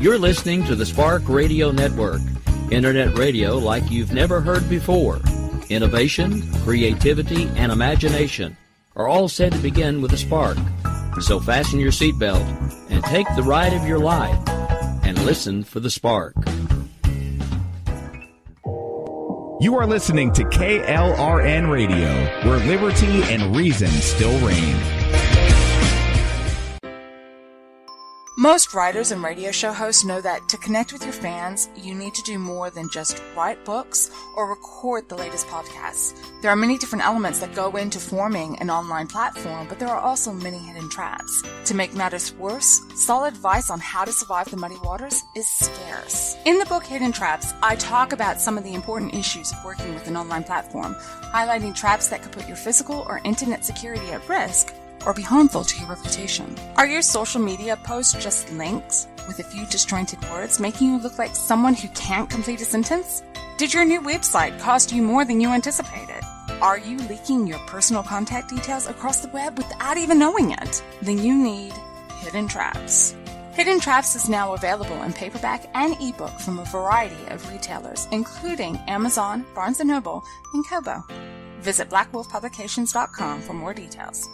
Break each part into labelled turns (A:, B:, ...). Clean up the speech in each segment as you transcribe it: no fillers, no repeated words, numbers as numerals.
A: You're listening to the Spark Radio Network, Internet radio like you've never heard before. Innovation, creativity, and imagination are all said to begin with a spark. So fasten your seatbelt and take the ride of your life and listen for the spark.
B: You are listening to KLRN Radio, where liberty and reason still reign.
C: Most writers and radio show hosts know that to connect with your fans, you need to do more than just write books or record the latest podcasts. There are many different elements that go into forming an online platform, but there are also many hidden traps. To make matters worse, solid advice on how to survive the muddy waters is scarce. In the book Hidden Traps, I talk about some of the important issues of working with an online platform, highlighting traps that could put your physical or internet security at risk or be harmful to your reputation. Are your social media posts just links with a few disjointed words, making you look like someone who can't complete a sentence? Did your new website cost you more than you anticipated? Are you leaking your personal contact details across the web without even knowing it? Then you need Hidden Traps. Hidden Traps is now available in paperback and ebook from a variety of retailers, including Amazon, Barnes & Noble, and Kobo. Visit blackwolfpublications.com for more details.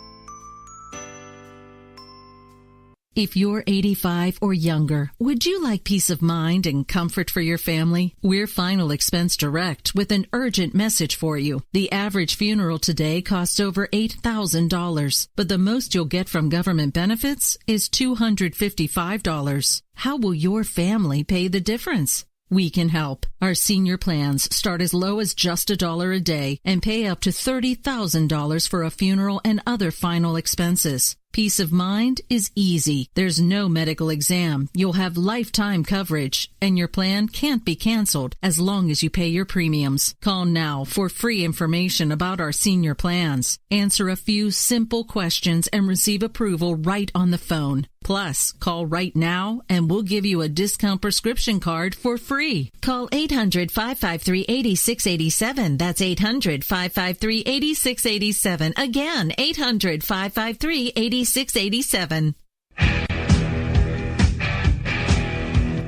D: If you're 85 or younger, would you like peace of mind and comfort for your family? We're Final Expense Direct with an urgent message for you. The average funeral today costs over $8,000, but the most you'll get from government benefits is $255. How will your family pay the difference? We can help. Our senior plans start as low as just $1 a day and pay up to $30,000 for a funeral and other final expenses. Peace of mind is easy. There's no medical exam. You'll have lifetime coverage, and your plan can't be canceled as long as you pay your premiums. Call now for free information about our senior plans. Answer a few simple questions and receive approval right on the phone. Plus, call right now and we'll give you a discount prescription card for free. Call 800-553-8687. That's 800-553-8687. Again, 800-553-8687.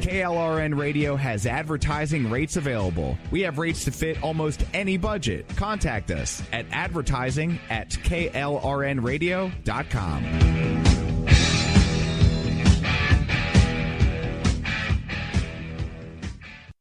B: KLRN Radio has advertising rates available. We have rates to fit almost any budget. Contact us at advertising@klrnradio.com.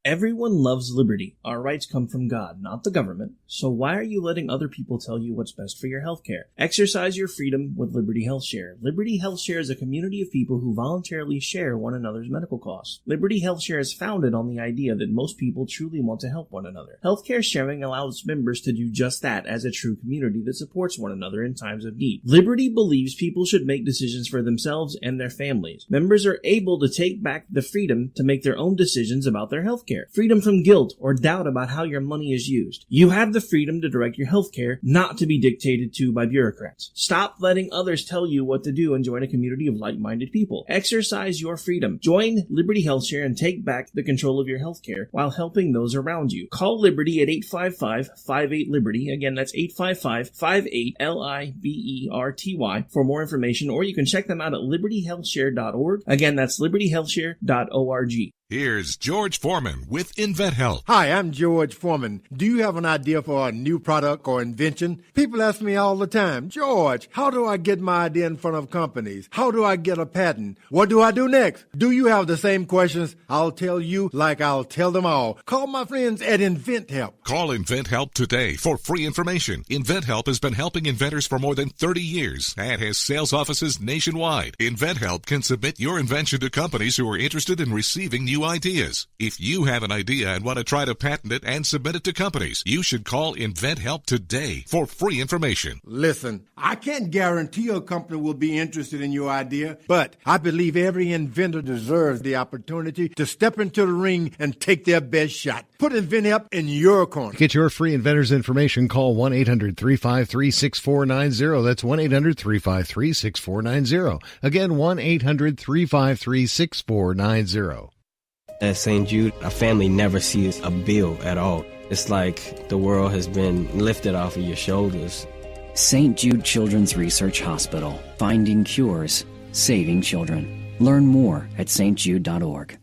E: Everyone loves liberty. Our rights come from God, not the government. So why are you letting other people tell you what's best for your health care? Exercise your freedom with Liberty Health Share. Liberty Health Share is a community of people who voluntarily share one another's medical costs. Liberty Health Share is founded on the idea that most people truly want to help one another. Healthcare sharing allows members to do just that as a true community that supports one another in times of need. Liberty believes people should make decisions for themselves and their families. Members are able to take back the freedom to make their own decisions about their health care. Freedom from guilt or doubt about how your money is used. You have the freedom to direct your health care, not to be dictated to by bureaucrats. Stop letting others tell you what to do and join a community of like-minded people. Exercise your freedom. Join Liberty Health Share and take back the control of your health care while helping those around you. Call Liberty at 855-58-LIBERTY. Again, that's 855-58-LIBERTY for more information, or you can check them out at libertyhealthshare.org. Again, that's libertyhealthshare.org.
F: Here's George Foreman with InventHelp.
G: Hi, I'm George Foreman. Do you have an idea for a new product or invention? People ask me all the time, George, how do I get my idea in front of companies? How do I get a patent? What do I do next? Do you have the same questions? I'll tell you like I'll tell them all. Call my friends at InventHelp.
F: Call InventHelp today for free information. InventHelp has been helping inventors for more than 30 years and has sales offices nationwide. InventHelp can submit your invention to companies who are interested in receiving new ideas. If you have an idea and want to try to patent it and submit it to companies, you should call InventHelp today for free information.
G: Listen, I can't guarantee a company will be interested in your idea, but I believe every inventor deserves the opportunity to step into the ring and take their best shot. Put InventHelp in your corner.
H: Get your free inventor's information. Call 1-800-353-6490. That's 1-800-353-6490. Again, 1-800-353-6490.
I: At St. Jude, our family never sees a bill at all. It's like the world has been lifted off of your shoulders.
J: St. Jude Children's Research Hospital. Finding cures, saving children. Learn more at stjude.org.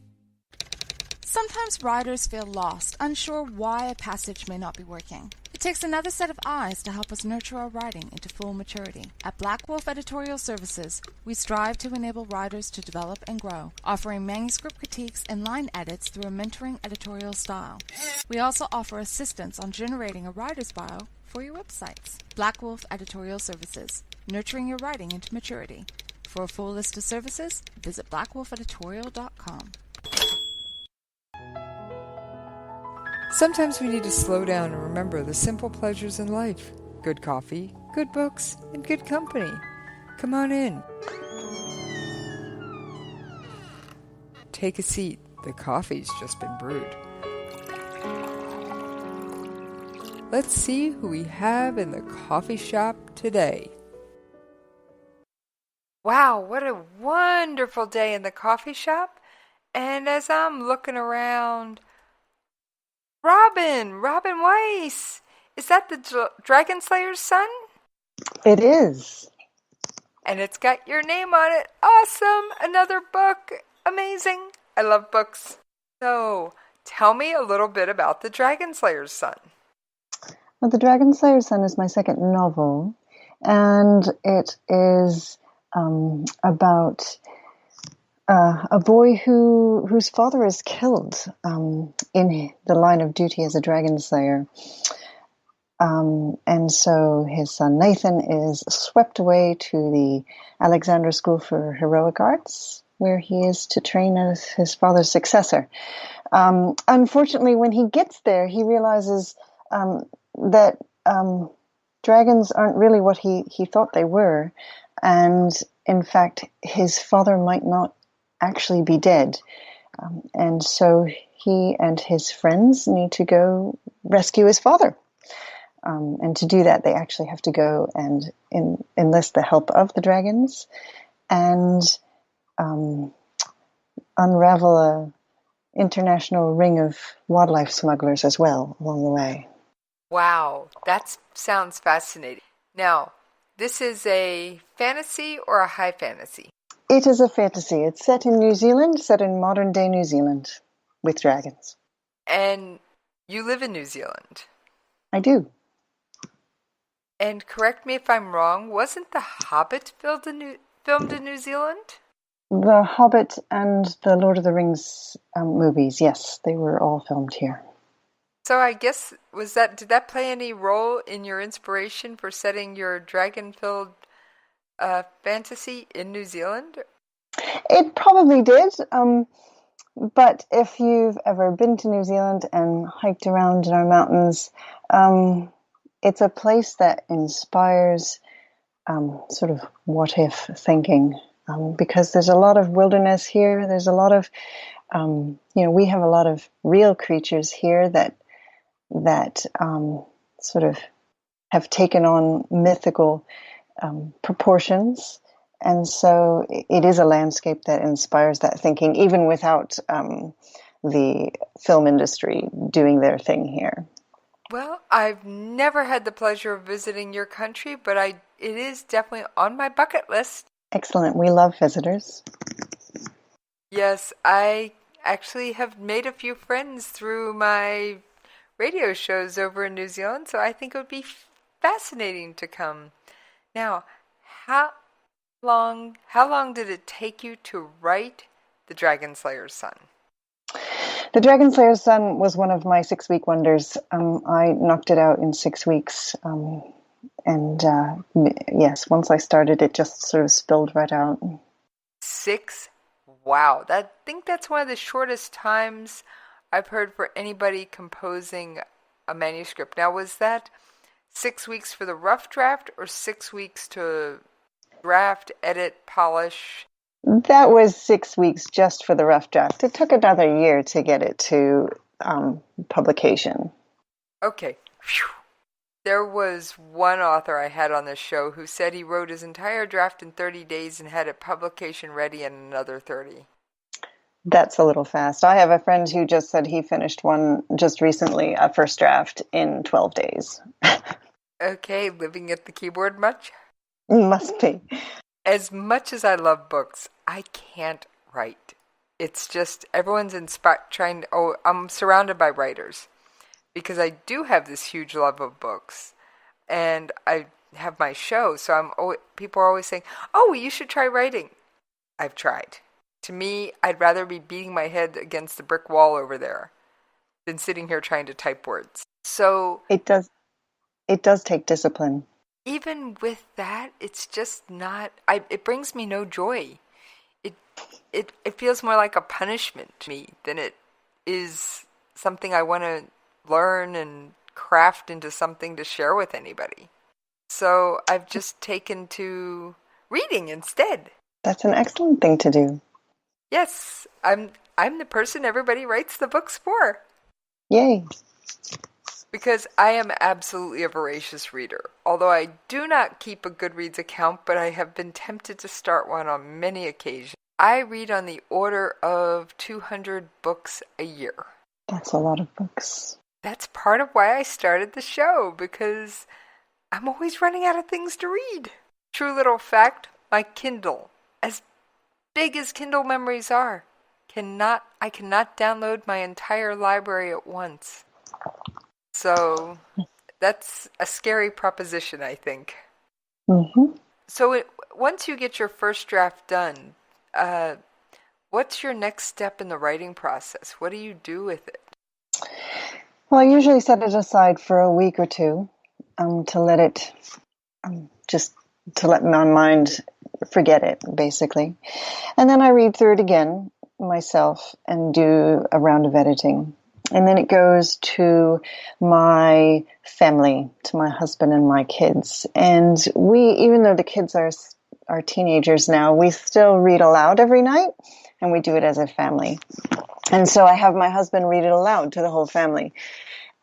C: Sometimes writers feel lost, unsure why a passage may not be working. It takes another set of eyes to help us nurture our writing into full maturity. At Black Wolf Editorial Services, we strive to enable writers to develop and grow, offering manuscript critiques and line edits through a mentoring editorial style. We also offer assistance on generating a writer's bio for your websites. Black Wolf Editorial Services, nurturing your writing into maturity. For a full list of services, visit blackwolfeditorial.com.
K: Sometimes we need to slow down and remember the simple pleasures in life. Good coffee, good books, and good company. Come on in. Take a seat. The coffee's just been brewed. Let's see who we have in the coffee shop today. Wow, what a wonderful day in the coffee shop. And as I'm looking around, Robin Weiss. Is that the Dragon Slayer's son?
L: It is.
K: And it's got your name on it. Awesome. Another book. Amazing. I love books. So, tell me a little bit about the Dragon Slayer's son.
L: Well, the Dragon Slayer's son is my second novel, and it is about a boy whose father is killed in the line of duty as a dragon slayer. And so his son Nathan is swept away to the Alexandra School for Heroic Arts, where he is to train as his father's successor. Unfortunately, when he gets there, he realizes that dragons aren't really what he thought they were. And in fact, his father might not actually be dead. And so he and his friends need to go rescue his father. And to do that, they actually have to go and enlist the help of the dragons and unravel a international ring of wildlife smugglers as well along the way.
K: Wow, that sounds fascinating. Now, this is a fantasy or a high fantasy?
L: It is a fantasy. It's set in New Zealand, set in modern-day New Zealand with dragons.
K: And you live in New Zealand?
L: I do.
K: And correct me if I'm wrong, wasn't The Hobbit filmed in New Zealand?
L: The Hobbit and the Lord of the Rings movies, yes, they were all filmed here.
K: So I guess, did that play any role in your inspiration for setting your dragon-filled fantasy in New Zealand?
L: It probably did, but if you've ever been to New Zealand and hiked around in our mountains, it's a place that inspires sort of what-if thinking, because there's a lot of wilderness here. There's a lot of, we have a lot of real creatures here that sort of have taken on mythical proportions. And so it is a landscape that inspires that thinking, even without the film industry doing their thing here.
K: Well, I've never had the pleasure of visiting your country, but it is definitely on my bucket list.
L: Excellent. We love visitors.
K: Yes, I actually have made a few friends through my radio shows over in New Zealand, so I think it would be fascinating to come. Now, how long did it take you to write The Dragon Slayer's Son?
L: The Dragon Slayer's Son was one of my 6-week wonders. I knocked it out in 6 weeks. Yes, once I started, it just sort of spilled right out.
K: 6? Wow. I think that's one of the shortest times I've heard for anybody composing a manuscript. Now, was that 6 weeks for the rough draft or 6 weeks to draft, edit, polish?
L: That was 6 weeks just for the rough draft. It took another year to get it to publication.
K: Okay. Whew. There was one author I had on this show who said he wrote his entire draft in 30 days and had it publication ready in another 30.
L: That's a little fast. I have a friend who just said he finished one just recently, a first draft, in 12 days.
K: Okay, living at the keyboard much?
L: Must be.
K: As much as I love books, I can't write. It's just everyone's I'm surrounded by writers because I do have this huge love of books, and I have my show, so people are always saying, "Oh, you should try writing." I've tried. To me, I'd rather be beating my head against the brick wall over there than sitting here trying to type words. So
L: it does take discipline.
K: Even with that, it's just not. It brings me no joy. It feels more like a punishment to me than it is something I want to learn and craft into something to share with anybody. So I've just taken to reading instead.
L: That's an excellent thing to do.
K: Yes, I'm the person everybody writes the books for.
L: Yay.
K: Because I am absolutely a voracious reader. Although I do not keep a Goodreads account, but I have been tempted to start one on many occasions. I read on the order of 200 books a year.
L: That's a lot of books.
K: That's part of why I started the show, because I'm always running out of things to read. True little fact, my Kindle, as big as Kindle memories are, I cannot download my entire library at once. So that's a scary proposition, I think.
L: Mm-hmm.
K: So once you get your first draft done, what's your next step in the writing process? What do you do with it?
L: Well, I usually set it aside for a week or two to let it, to let my mind forget it, basically. And then I read through it again myself and do a round of editing. And then it goes to my family, to my husband and my kids. And even though the kids are teenagers now, we still read aloud every night, and we do it as a family. And so I have my husband read it aloud to the whole family.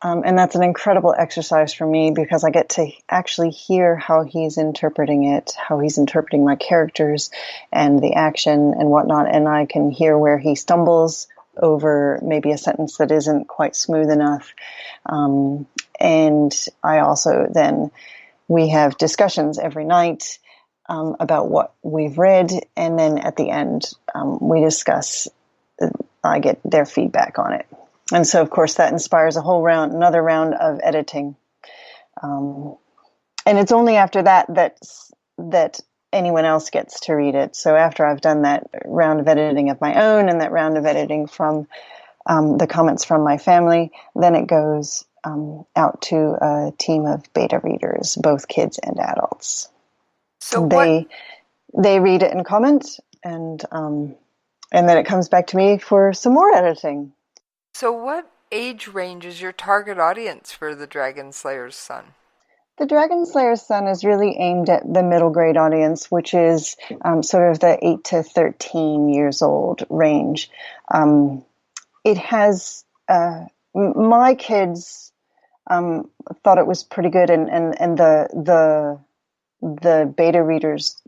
L: And that's an incredible exercise for me because I get to actually hear how he's interpreting it, how he's interpreting my characters and the action and whatnot. And I can hear where he stumbles over maybe a sentence that isn't quite smooth enough. And I also we have discussions every night about what we've read. And then at the end, we discuss, I get their feedback on it. And so, of course, that inspires another round of editing. And it's only after that anyone else gets to read it. So after I've done that round of editing of my own and that round of editing from the comments from my family, then it goes out to a team of beta readers, both kids and adults. So they read it and comment, and then it comes back to me for some more editing.
K: So what age range is your target audience for The Dragon Slayer's Son?
L: The Dragon Slayer's Son is really aimed at the middle grade audience, which is sort of the 8 to 13 years old range. It has, my kids thought it was pretty good, and the beta readers,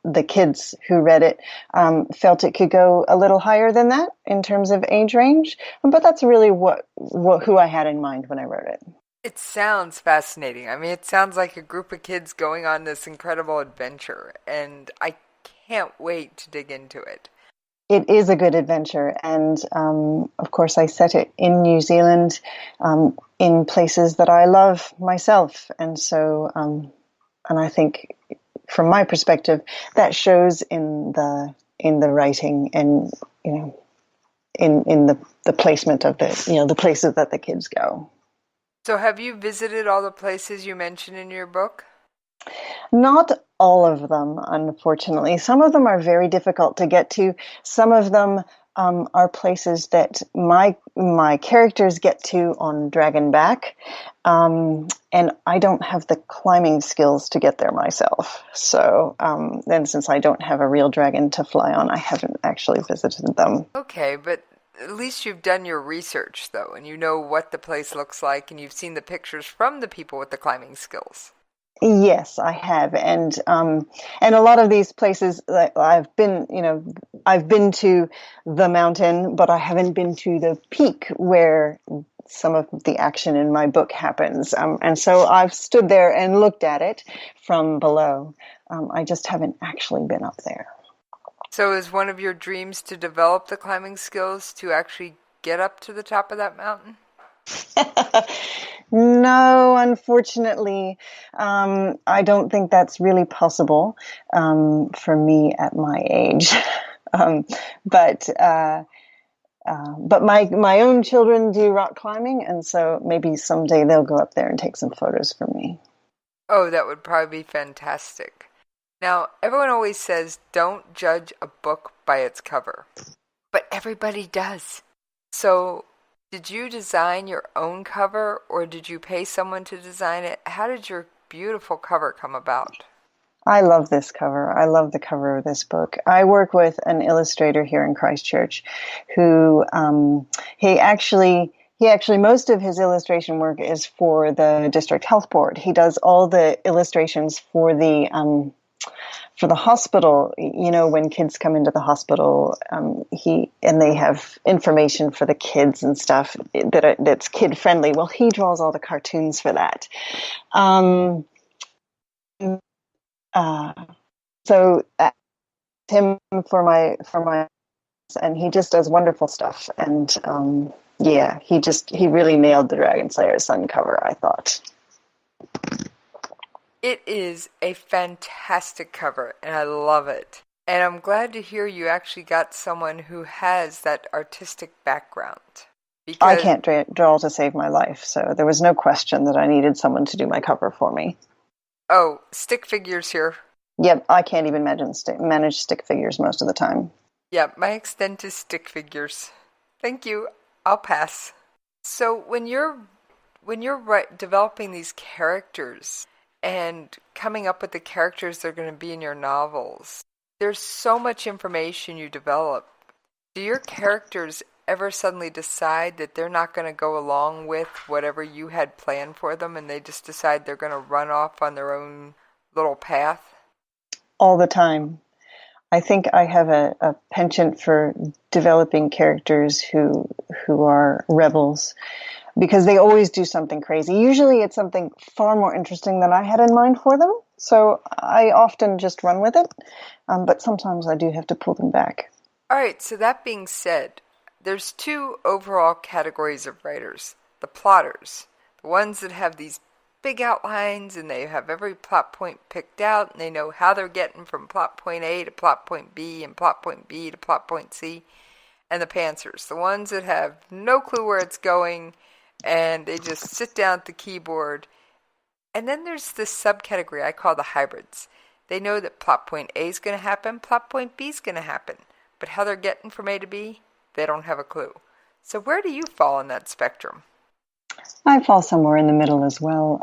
L: the kids who read it, felt it could go a little higher than that in terms of age range. But that's really who I had in mind when I wrote it.
K: It sounds fascinating. I mean, it sounds like a group of kids going on this incredible adventure, and I can't wait to dig into it.
L: It is a good adventure, and of course I set it in New Zealand, in places that I love myself, and so and I think, from my perspective, that shows in the writing and in the placement of the places that the kids go.
K: So have you visited all the places you mentioned in your book?
L: Not all of them, unfortunately. Some of them are very difficult to get to. Some of them are places that my characters get to on Dragonback, and I don't have the climbing skills to get there myself. So then since I don't have a real dragon to fly on, I haven't actually visited them.
K: Okay, but at least you've done your research, though, and you know what the place looks like, and you've seen the pictures from the people with the climbing skills.
L: Yes, I have, and a lot of these places I've been to the mountain, but I haven't been to the peak where some of the action in my book happens. And so I've stood there and looked at it from below. I just haven't actually been up there.
K: So is one of your dreams to develop the climbing skills to actually get up to the top of that mountain?
L: No, unfortunately, I don't think that's really possible for me at my age. But my own children do rock climbing, and so maybe someday they'll go up there and take some photos for me.
K: Oh, that would probably be fantastic. Now, everyone always says don't judge a book by its cover, but everybody does. So, did you design your own cover, or did you pay someone to design it? How did your beautiful cover come about?
L: I love this cover. I love the cover of this book. I work with an illustrator here in Christchurch who he actually most of his illustration work is for the district health board. He does all the illustrations for the hospital. You know, when kids come into the hospital, they have information for the kids and stuff that's kid friendly. Well, he draws all the cartoons for that. So him for my, and he just does wonderful stuff. And he really nailed the Dragon Slayer's Son cover, I thought.
K: It is a fantastic cover, and I love it. And I'm glad to hear you actually got someone who has that artistic background.
L: I can't draw to save my life, so there was no question that I needed someone to do my cover for me.
K: Oh, stick figures here.
L: Yep, I can't even manage stick figures most of the time.
K: Yep, my extent is stick figures. Thank you. I'll pass. So when you're developing these characters and coming up with the characters that are going to be in your novels, there's so much information you develop. Do your characters ever suddenly decide that they're not going to go along with whatever you had planned for them, and they just decide they're going to run off on their own little path?
L: All the time. I think I have a penchant for developing characters who are rebels, because they always do something crazy. Usually it's something far more interesting than I had in mind for them, so I often just run with it, but sometimes I do have to pull them back.
K: All right, so that being said, there's two overall categories of writers. The plotters, the ones that have these big outlines and they have every plot point picked out and they know how they're getting from plot point A to plot point B and plot point B to plot point C. And the pantsers, the ones that have no clue where it's going and they just sit down at the keyboard. And then there's this subcategory I call the hybrids. They know that plot point A is going to happen, plot point B is going to happen, but how they're getting from A to B, they don't have a clue. So where do you fall on that spectrum?
L: I fall somewhere in the middle as well.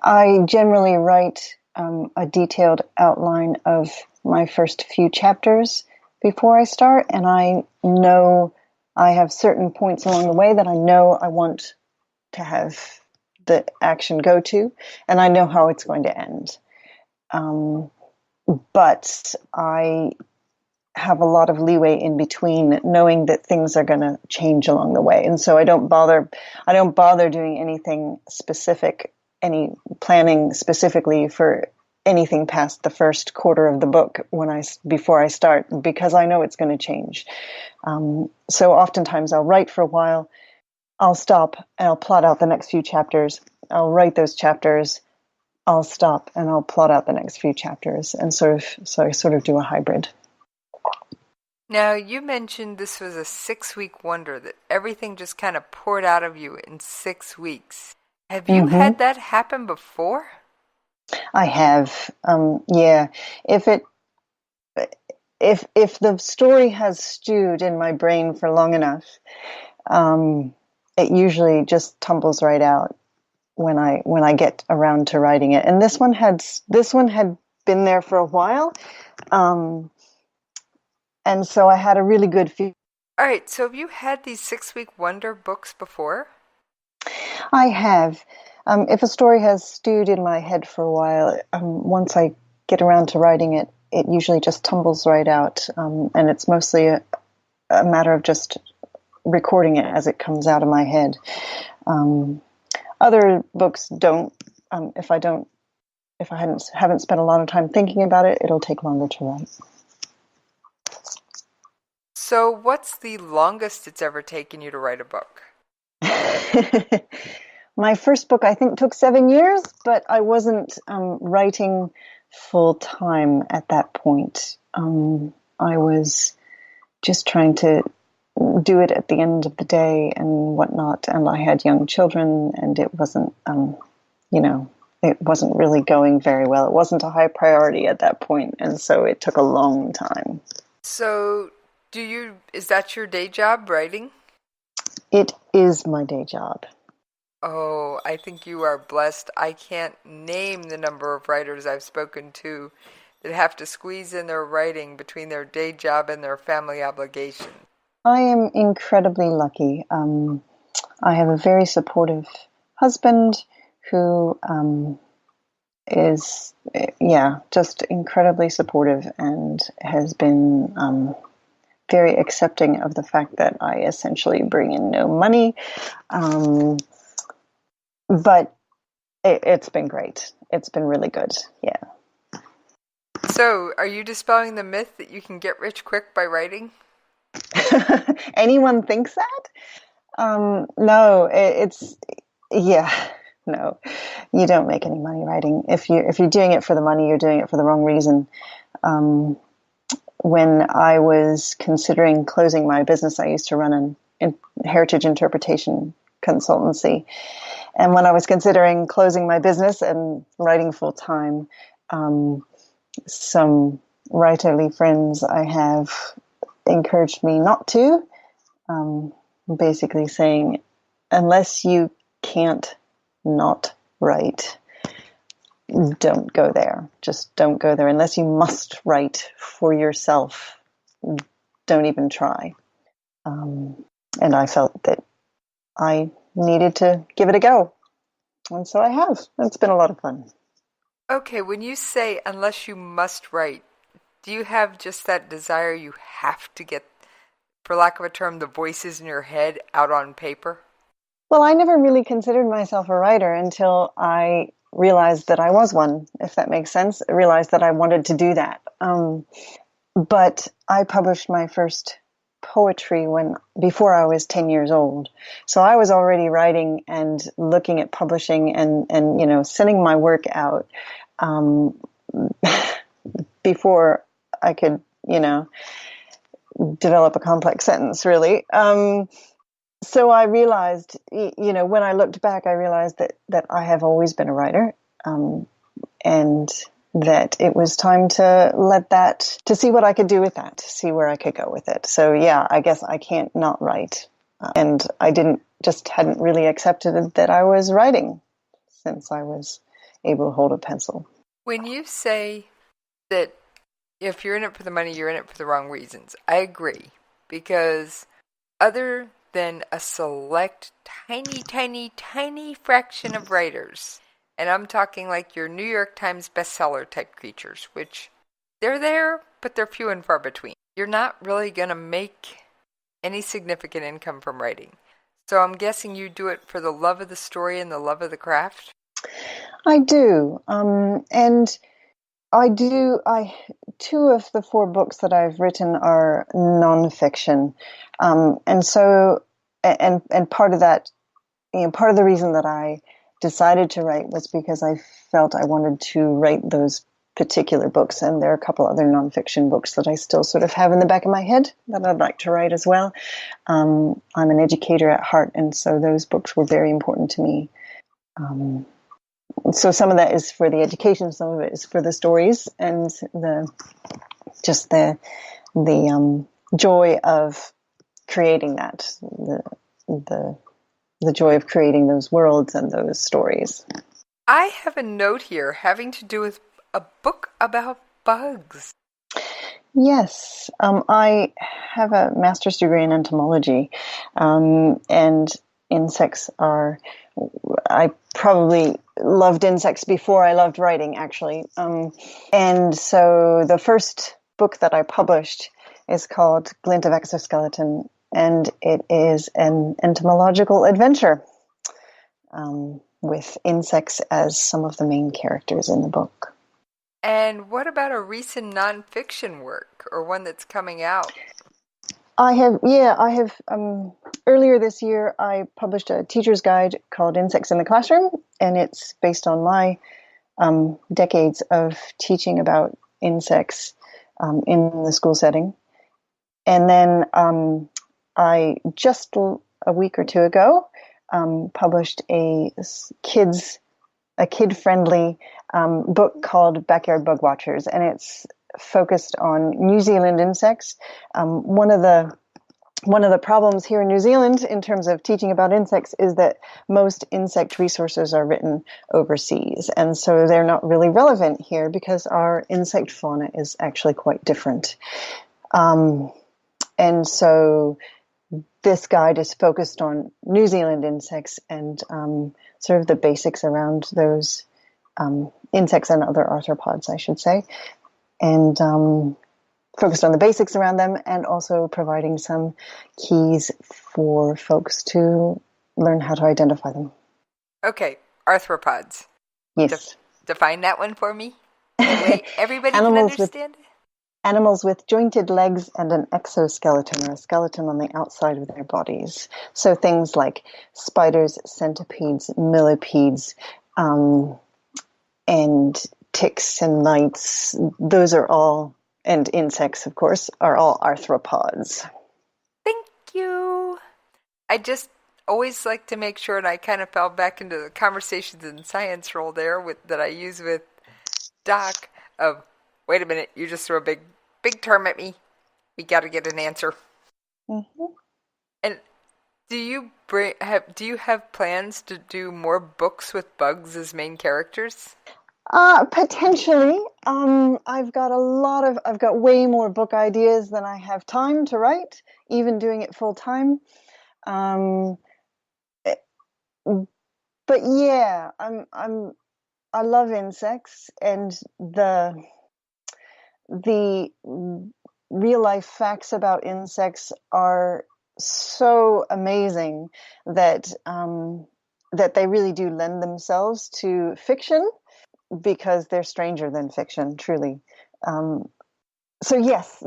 L: I generally write a detailed outline of my first few chapters before I start, and I know I have certain points along the way that I know I want to have the action go to, and I know how it's going to end. But I have a lot of leeway in between, knowing that things are going to change along the way, and so I don't bother doing anything specific, any planning specifically for anything past the first quarter of the book before I start, because I know it's going to change. So oftentimes I'll write for a while, I'll stop and I'll plot out the next few chapters. I'll write those chapters, I'll stop and I'll plot out the next few chapters, and so I sort of do a hybrid.
K: Now, you mentioned this was a 6-week wonder, that everything just kind of poured out of you in 6 weeks. Have you had that happen before?
L: I have. Yeah. If the story has stewed in my brain for long enough, it usually just tumbles right out when I get around to writing it. And this one had been there for a while. And so I had a really good feel.
K: All right, so have you had these 6-week wonder books before?
L: I have. If a story has stewed in my head for a while, once I get around to writing it, it usually just tumbles right out. And it's mostly a matter of just recording it as it comes out of my head. Other books don't. If I haven't spent a lot of time thinking about it, it'll take longer to write.
K: So what's the longest it's ever taken you to write a book?
L: My first book, I think, took 7 years, but I wasn't writing full time at that point. I was just trying to do it at the end of the day and whatnot, and I had young children, and it wasn't, it wasn't really going very well. It wasn't a high priority at that point, and so it took a long time.
K: So, is that your day job, writing?
L: It is my day job.
K: Oh, I think you are blessed. I can't name the number of writers I've spoken to that have to squeeze in their writing between their day job and their family obligation.
L: I am incredibly lucky. I have a very supportive husband who is, just incredibly supportive and has been very accepting of the fact that I essentially bring in no money. But it's been great. It's been really good, yeah.
K: So, are you dispelling the myth that you can get rich quick by writing?
L: Anyone thinks that? No, no. You don't make any money writing. If you're doing it for the money, you're doing it for the wrong reason. When I was considering closing my business, I used to run an heritage interpretation consultancy. And when I was considering closing my business and writing full time, some writerly friends I have encouraged me not to, basically saying, unless you can't not write, don't go there. Just don't go there. Unless you must write for yourself, don't even try. And I felt that I needed to give it a go. And so I have. It's been a lot of fun.
K: Okay, when you say unless you must write, do you have just that desire you have to get, for lack of a term, the voices in your head out on paper?
L: Well, I never really considered myself a writer until I realized that I was one, if that makes sense. I realized that I wanted to do that. But I published my first poetry before I was 10 years old. So I was already writing and looking at publishing and sending my work out before I could, develop a complex sentence, really. So I realized, when I looked back, I realized that I have always been a writer, and that it was time to see what I could do with that, to see where I could go with it. So yeah, I guess I can't not write. And I hadn't really accepted that I was writing since I was able to hold a pencil.
K: When you say that if you're in it for the money, you're in it for the wrong reasons, I agree. Because other than a select tiny, tiny, tiny fraction of writers, and I'm talking like your New York Times bestseller type creatures, which they're there, but they're few and far between. You're not really going to make any significant income from writing. So I'm guessing you do it for the love of the story and the love of the craft?
L: I do. And I do. Two of the 4 books that I've written are nonfiction. And so, and part of that, part of the reason that I decided to write was because I felt I wanted to write those particular books, and there are a couple other nonfiction books that I still sort of have in the back of my head that I'd like to write as well. I'm an educator at heart, and so those books were very important to me. So some of that is for the education, some of it is for the stories and the joy of creating that, the joy of creating those worlds and those stories.
K: I have a note here having to do with a book about bugs.
L: Yes, I have a master's degree in entomology, and insects are, I probably loved insects before I loved writing, actually. And so the first book that I published is called Glint of Exoskeleton, and it is an entomological adventure with insects as some of the main characters in the book.
K: And what about a recent nonfiction work, or one that's coming out?
L: I have. Earlier this year, I published a teacher's guide called Insects in the Classroom, and it's based on my decades of teaching about insects in the school setting. And then I just a week or two ago published a kid-friendly book called Backyard Bug Watchers, and it's focused on New Zealand insects. One of the problems here in New Zealand in terms of teaching about insects is that most insect resources are written overseas, and so they're not really relevant here because our insect fauna is actually quite different. And so this guide is focused on New Zealand insects and sort of the basics around those insects and other arthropods, I should say, and focused on the basics around them and also providing some keys for folks to learn how to identify them.
K: Okay, arthropods.
L: Yes.
K: Define that one for me. Wait, everybody can understand it?
L: Animals with jointed legs and an exoskeleton, or a skeleton on the outside of their bodies. So things like spiders, centipedes, millipedes, and ticks and mites, those are all, and insects, of course, are all arthropods.
K: Thank you. I just always like to make sure, and I kind of fell back into the conversations in science role there that I use with Doc of, wait a minute, you just threw a big term at me. We got to get an answer.
L: Mm-hmm.
K: And do you have plans to do more books with bugs as main characters?
L: Potentially. I've got way more book ideas than I have time to write, even doing it full time. But yeah, I love insects, and the real life facts about insects are so amazing that they really do lend themselves to fiction, because they're stranger than fiction, truly. So yes,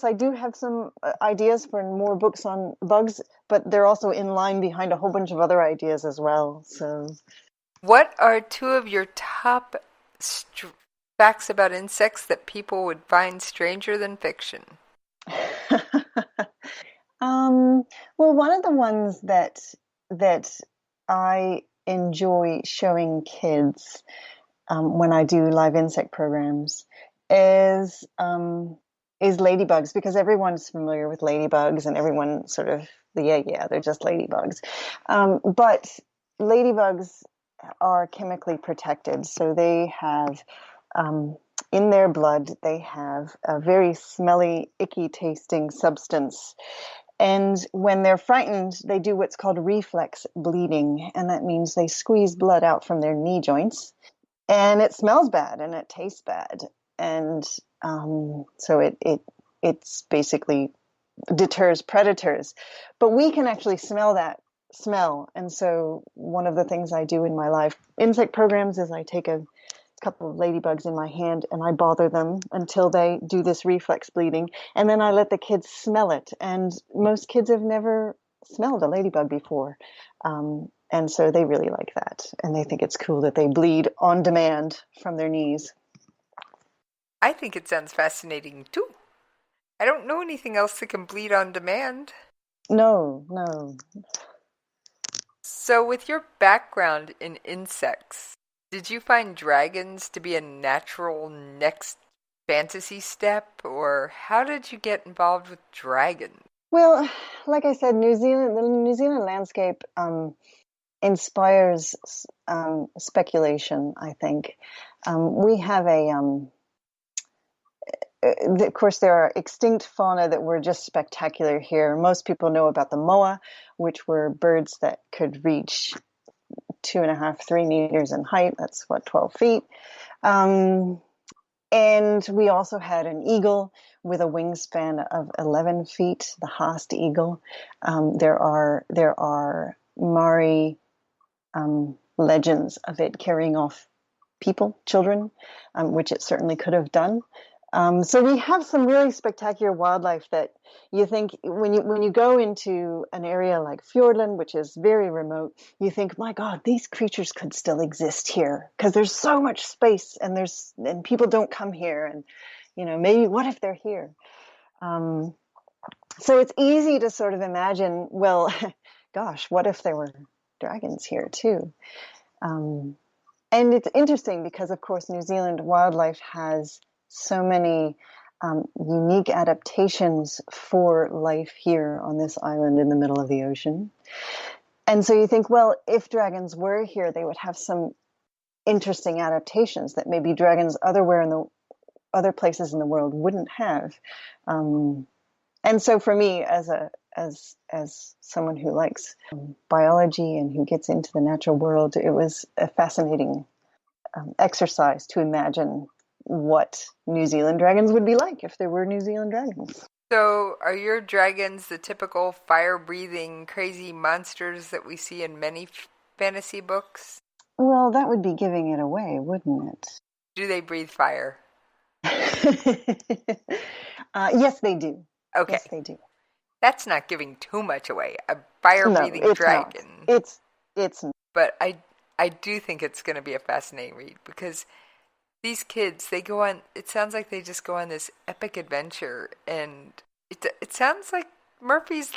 L: I do have some ideas for more books on bugs, but they're also in line behind a whole bunch of other ideas as well. So,
K: what are two of your top facts about insects that people would find stranger than fiction?
L: Well, one of the ones that I enjoy showing kids when I do live insect programs is ladybugs, because everyone's familiar with ladybugs and everyone sort of, they're just ladybugs. But ladybugs are chemically protected, so they have in their blood, they have a very smelly, icky tasting substance. And when they're frightened, they do what's called reflex bleeding. And that means they squeeze blood out from their knee joints. And it smells bad and it tastes bad. And so it's basically deters predators. But we can actually smell that smell. And so one of the things I do in my live insect programs is I take a couple of ladybugs in my hand and I bother them until they do this reflex bleeding, and then I let the kids smell it. And most kids have never smelled a ladybug before, and so they really like that, and they think it's cool that they bleed on demand from their knees.
K: I think it sounds fascinating too. I don't know anything else that can bleed on demand.
L: No.
K: So with your background in insects, did you find dragons to be a natural next fantasy step, or how did you get involved with dragons?
L: Well, like I said, the New Zealand landscape inspires speculation, I think. We have of course, there are extinct fauna that were just spectacular here. Most people know about the moa, which were birds that could reach 2.5, 3 meters in height. That's 12 feet. And we also had an eagle with a wingspan of 11 feet, the Haast eagle. There are Maori legends of it carrying off children, which it certainly could have done. So we have some really spectacular wildlife that you think when you go into an area like Fjordland, which is very remote, you think, my God, these creatures could still exist here because there's so much space and people don't come here, and maybe what if they're here? So it's easy to sort of imagine, well, gosh, what if there were dragons here too? And it's interesting because, of course, New Zealand wildlife has so many unique adaptations for life here on this island in the middle of the ocean. And so you think, well, if dragons were here, they would have some interesting adaptations that maybe dragons other places in the world wouldn't have. And so for me, as someone who likes biology and who gets into the natural world, it was a fascinating exercise to imagine what New Zealand dragons would be like if there were New Zealand dragons.
K: So are your dragons the typical fire-breathing crazy monsters that we see in many fantasy books?
L: Well, that would be giving it away, wouldn't it?
K: Do they breathe fire?
L: Yes, they do.
K: Okay.
L: Yes, they do.
K: That's not giving too much away. A fire-breathing dragon.
L: Not. It's not.
K: But I do think it's going to be a fascinating read because these kids, they go on, it sounds like they just go on this epic adventure, and it sounds like Murphy's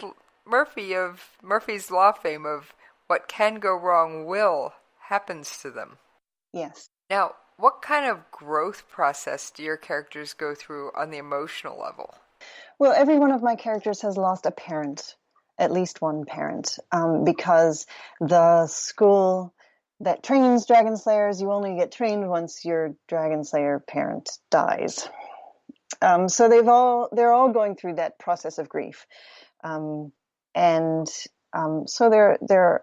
K: Law fame of what can go wrong happens to them.
L: Yes.
K: Now, what kind of growth process do your characters go through on the emotional level?
L: Well, every one of my characters has lost a parent, at least one parent, because the school that trains dragon slayers, you only get trained once your dragon slayer parent dies. So they're all going through that process of grief, so there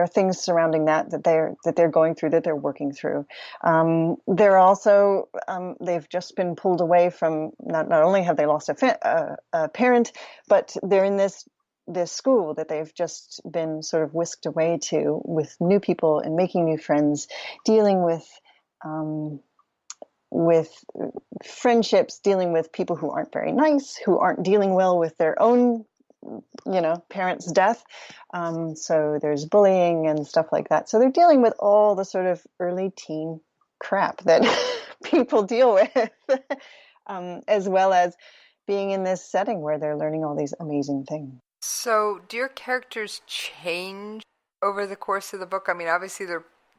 L: are things surrounding that they're going through, that they're working through. They're also they've just been pulled away from. Not only have they lost a parent, but they're in this school that they've just been sort of whisked away to with new people and making new friends, dealing with friendships, dealing with people who aren't very nice, who aren't dealing well with their own parents' death. So there's bullying and stuff like that. So they're dealing with all the sort of early teen crap that people deal with, as well as being in this setting where they're learning all these amazing things.
K: So do your characters change over the course of the book? I mean, obviously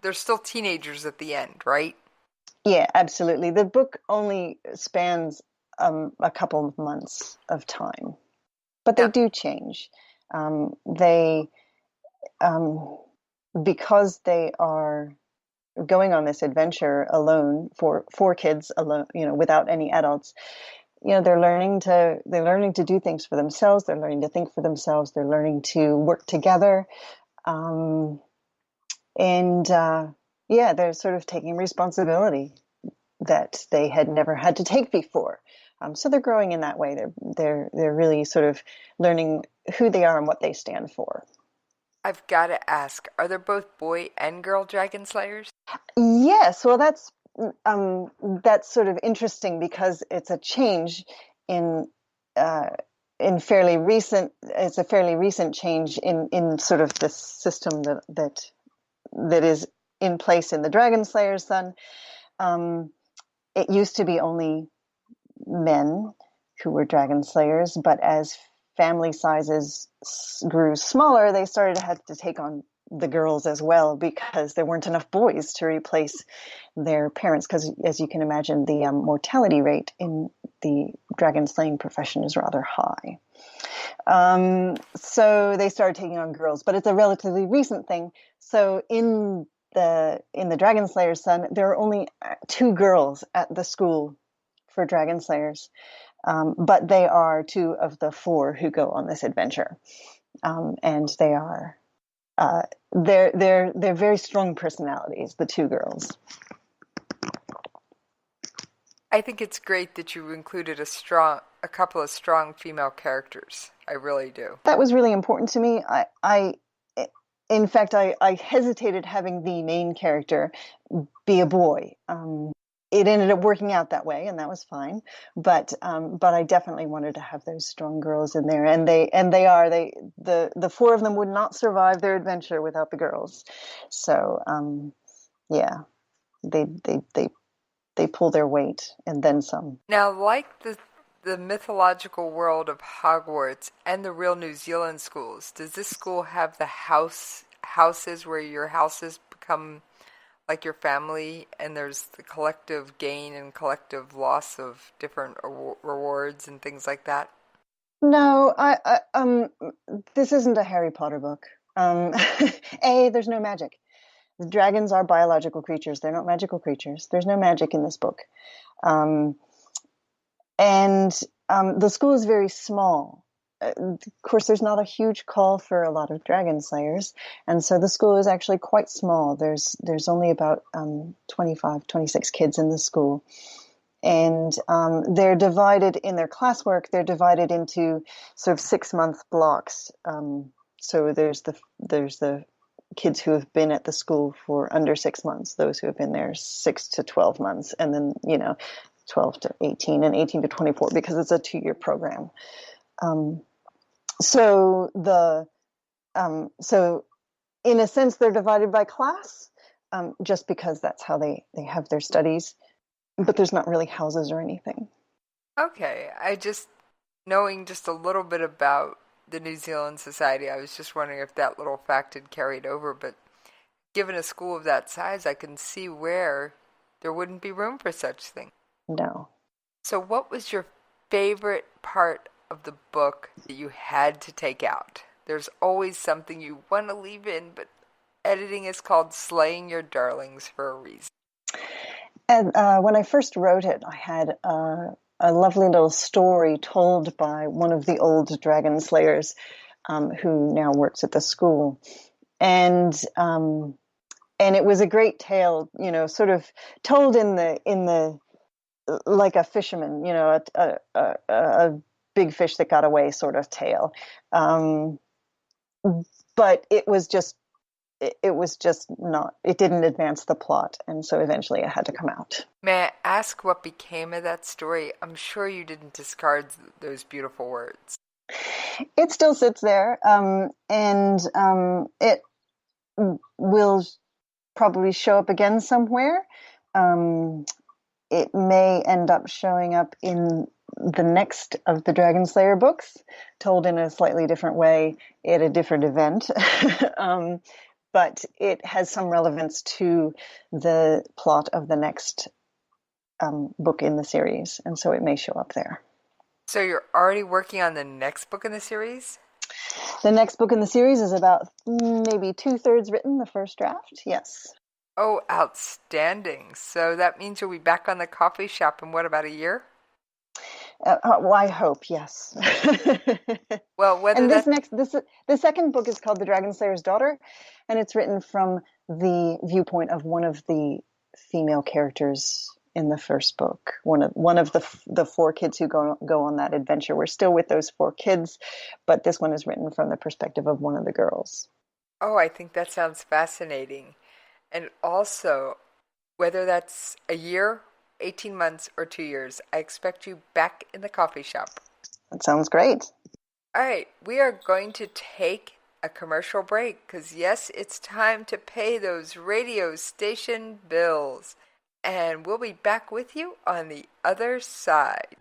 K: they're still teenagers at the end, right?
L: Yeah, absolutely. The book only spans a couple of months of time. But they do change. Because they are going on this adventure alone, for 4 kids alone, without any adults. They're learning to do things for themselves. They're learning to think for themselves. They're learning to work together, they're sort of taking responsibility that they had never had to take before. So they're growing in that way. They're really sort of learning who they are and what they stand for.
K: I've got to ask, are there both boy and girl dragon slayers?
L: Yes. Well, that's sort of interesting because it's a change it's a fairly recent change in sort of the system that is in place in the Dragon Slayer's Son. It used to be only men who were dragon slayers, but as family sizes grew smaller, they started to have to take on the girls as well because there weren't enough boys to replace their parents, because as you can imagine, the mortality rate in the dragon slaying profession is rather high. So they started taking on girls, but it's a relatively recent thing. So in the Dragon Slayer's Son, there are only 2 girls at the school for dragon slayers, but they are 2 of the 4 who go on this adventure, and they are they're very strong personalities, the 2 girls.
K: I think it's great that you included a couple of strong female characters. I really do.
L: That was really important to me. In fact, I hesitated having the main character be a boy. it ended up working out that way, and that was fine. But I definitely wanted to have those strong girls in there, and the four of them would not survive their adventure without the girls. So they pull their weight and then some.
K: Now, like the mythological world of Hogwarts and the real New Zealand schools, does this school have the houses where your houses become like your family, and there's the collective gain and collective loss of different rewards and things like that?
L: No, this isn't a Harry Potter book. There's no magic. The dragons are biological creatures. They're not magical creatures. There's no magic in this book. And the school is very small. Of course, there's not a huge call for a lot of dragon slayers, and so the school is actually quite small. There's only about 25, 26 kids in the school, and they're divided in their classwork. They're divided into sort of 6-month blocks. So there's the kids who have been at the school for under 6 months, those who have been there 6 to 12 months, and then 12 to 18 and 18 to 24, because it's a 2-year program. So in a sense, they're divided by class, just because that's how they have their studies, but there's not really houses or anything.
K: Okay, knowing just a little bit about the New Zealand society, I was just wondering if that little fact had carried over, but given a school of that size, I can see where there wouldn't be room for such things.
L: No.
K: So what was your favorite part of the book that you had to take out? There's always something you want to leave in, but editing is called slaying your darlings for a reason.
L: And when I first wrote it, I had a lovely little story told by one of the old dragon slayers, who now works at the school, and it was a great tale, sort of told in the like a fisherman, a big fish that got away sort of tale. But it didn't advance the plot. And so eventually it had to come out.
K: May I ask what became of that story? I'm sure you didn't discard those beautiful words.
L: It still sits there. And it will probably show up again somewhere. It may end up showing up in the next of the Dragon Slayer books, told in a slightly different way at a different event. But it has some relevance to the plot of the next book in the series, and so it may show up there.
K: So you're already working on the next book in the series?
L: The next book in the series is about maybe 2/3 written, the first draft, yes.
K: Oh, outstanding. So that means you'll be back on the coffee shop in what, about a year?
L: I hope, yes.
K: Well,
L: the second book is called The Dragon Slayer's Daughter, and it's written from the viewpoint of one of the female characters in the first book. One of the 4 kids who go on that adventure. We're still with those 4 kids, but this one is written from the perspective of one of the girls.
K: Oh, I think that sounds fascinating. And also, whether that's a year, 18 months, or 2 years, I expect you back in the coffee shop.
L: That sounds great.
K: All right, we are going to take a commercial break because, yes, it's time to pay those radio station bills. And we'll be back with you on the other side.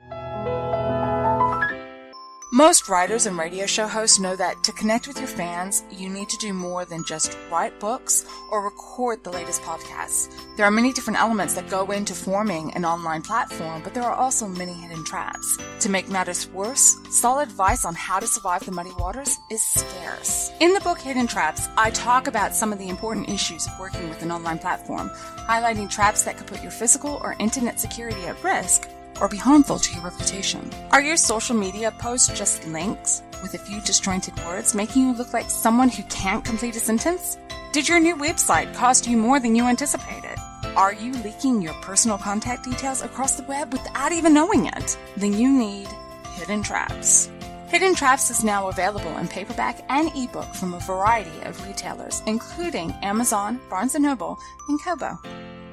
C: Most writers and radio show hosts know that to connect with your fans, you need to do more than just write books or record the latest podcasts. There are many different elements that go into forming an online platform, but there are also many hidden traps. To make matters worse, solid advice on how to survive the muddy waters is scarce. In the book Hidden Traps, I talk about some of the important issues of working with an online platform, highlighting traps that could put your physical or internet security at risk, or be harmful to your reputation. Are your social media posts just links with a few disjointed words, making you look like someone who can't complete a sentence? Did your new website cost you more than you anticipated? Are you leaking your personal contact details across the web without even knowing it? Then you need Hidden Traps. Hidden Traps is now available in paperback and ebook from a variety of retailers, including Amazon, Barnes & Noble, and Kobo.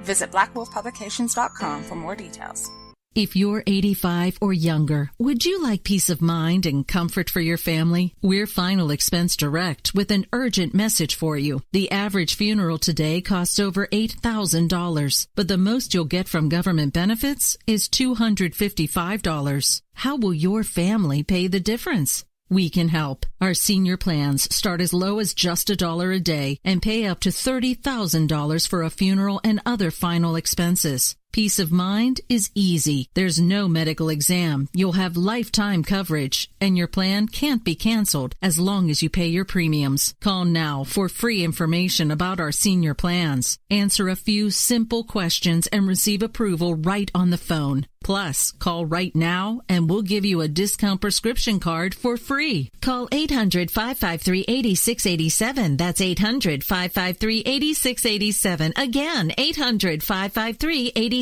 C: Visit blackwolfpublications.com for more details.
D: If you're 85 or younger, would you like peace of mind and comfort for your family? We're Final Expense Direct with an urgent message for you. The average funeral today costs over $8,000, but the most you'll get from government benefits is $255. How will your family pay the difference? We can help. Our senior plans start as low as just $1 a day and pay up to $30,000 for a funeral and other final expenses. Peace of mind is easy. There's no medical exam. You'll have lifetime coverage, and your plan can't be canceled as long as you pay your premiums. Call now for free information about our senior plans. Answer a few simple questions and receive approval right on the phone. Plus, call right now and we'll give you a discount prescription card for free. Call 800-553-8687. That's 800-553-8687. Again, 800-553-8687.